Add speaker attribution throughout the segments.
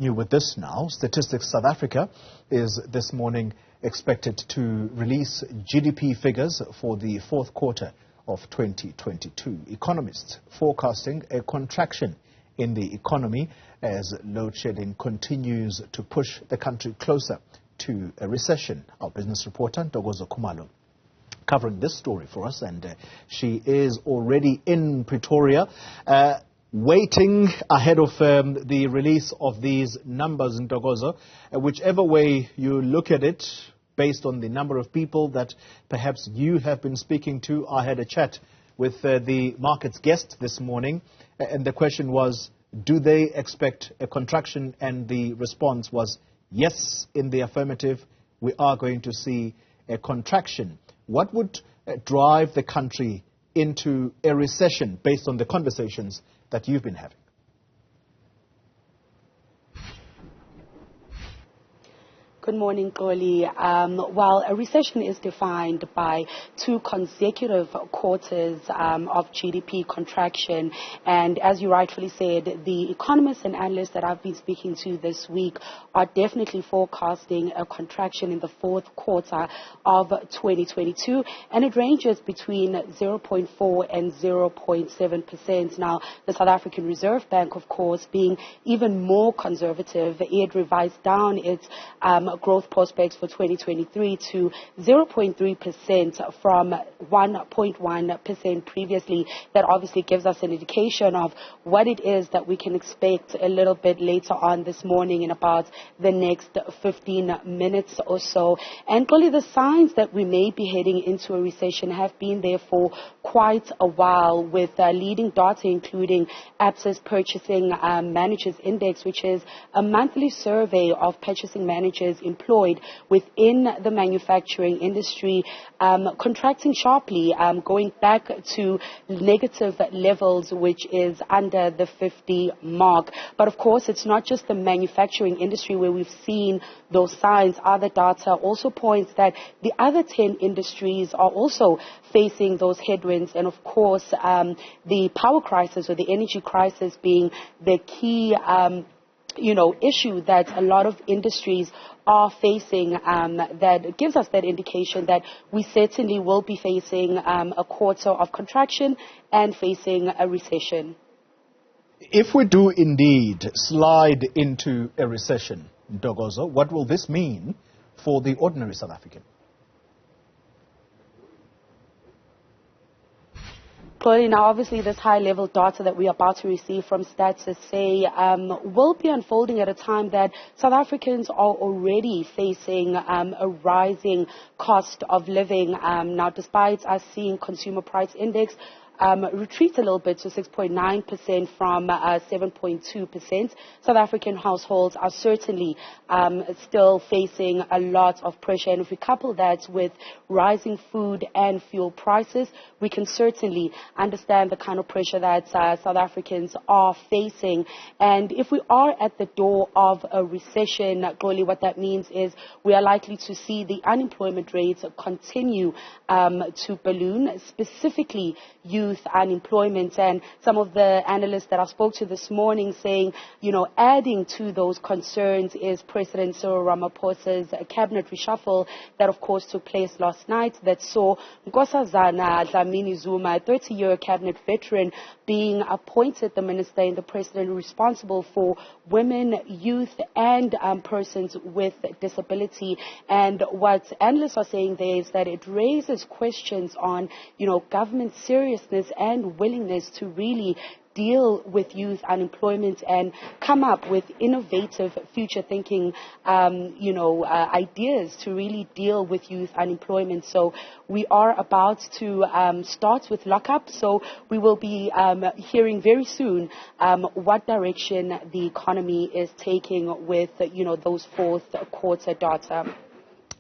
Speaker 1: New with this now, Statistics South Africa is this morning expected to release GDP figures for the fourth quarter of 2022. Economists forecasting a contraction in the economy as load shedding continues to push the country closer to a recession. Our business reporter, Ntokozo Khumalo, covering this story for us, and she is already in Pretoria, waiting ahead of the release of these numbers in Ntokozo. Whichever way you look at it, based on the number of people that perhaps you have been speaking to, I had a chat with the market's guest this morning, and the question was, do they expect a contraction? And the response was yes, in the affirmative. We are going to see a contraction. What would drive the country into a recession based on the conversations that you've been having?
Speaker 2: Good morning, Xoli. Well, a recession is defined by 2 consecutive quarters of GDP contraction. And as you rightfully said, the economists and analysts that I've been speaking to this week are definitely forecasting a contraction in the fourth quarter of 2022. And it ranges between 0.4 and 0.7%. Now, the South African Reserve Bank, of course, being even more conservative, it revised down its growth prospects for 2023 to 0.3% from 1.1% previously. That obviously gives us an indication of what it is that we can expect a little bit later on this morning in about the next 15 minutes or so. And clearly the signs that we may be heading into a recession have been there for quite a while, with leading data including ABSA's Purchasing Managers Index, which is a monthly survey of purchasing managers employed within the manufacturing industry, contracting sharply, going back to negative levels, which is under the 50 mark. But of course, it's not just the manufacturing industry where we've seen those signs. Other data also points that the other 10 industries are also facing those headwinds. And of course, the power crisis or the energy crisis being the key issue that a lot of industries are facing, that gives us that indication that we certainly will be facing a quarter of contraction and facing a recession.
Speaker 1: If we do indeed slide into a recession, Ntokozo, what will this mean for the ordinary South African?
Speaker 2: Clearly, now obviously this high-level data that we are about to receive from Stats SA will be unfolding at a time that South Africans are already facing a rising cost of living. Now, despite us seeing consumer price index retreat a little bit to 6.9% from 7.2%. South African households are certainly still facing a lot of pressure. And if we couple that with rising food and fuel prices, we can certainly understand the kind of pressure that South Africans are facing. And if we are at the door of a recession, really what that means is we are likely to see the unemployment rates continue to balloon, specifically youth unemployment. And some of the analysts that I spoke to this morning saying, adding to those concerns is President Cyril Ramaphosa's cabinet reshuffle that, of course, took place last night, that saw Nkosazana Dlamini-Zuma, a 30-year cabinet veteran, being appointed the minister and the president responsible for women, youth, and persons with disability. And what analysts are saying there is that it raises questions on, government seriousness and willingness to really deal with youth unemployment and come up with innovative future thinking, ideas to really deal with youth unemployment. So we are about to start with lockup. So we will be hearing very soon what direction the economy is taking with, those fourth quarter data.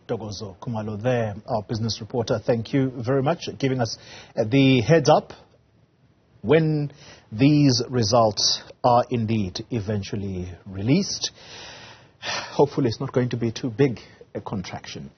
Speaker 1: Ntokozo Khumalo there, our business reporter. Thank you very much for giving us the heads up when these results are indeed eventually released. Hopefully it's not going to be too big a contraction.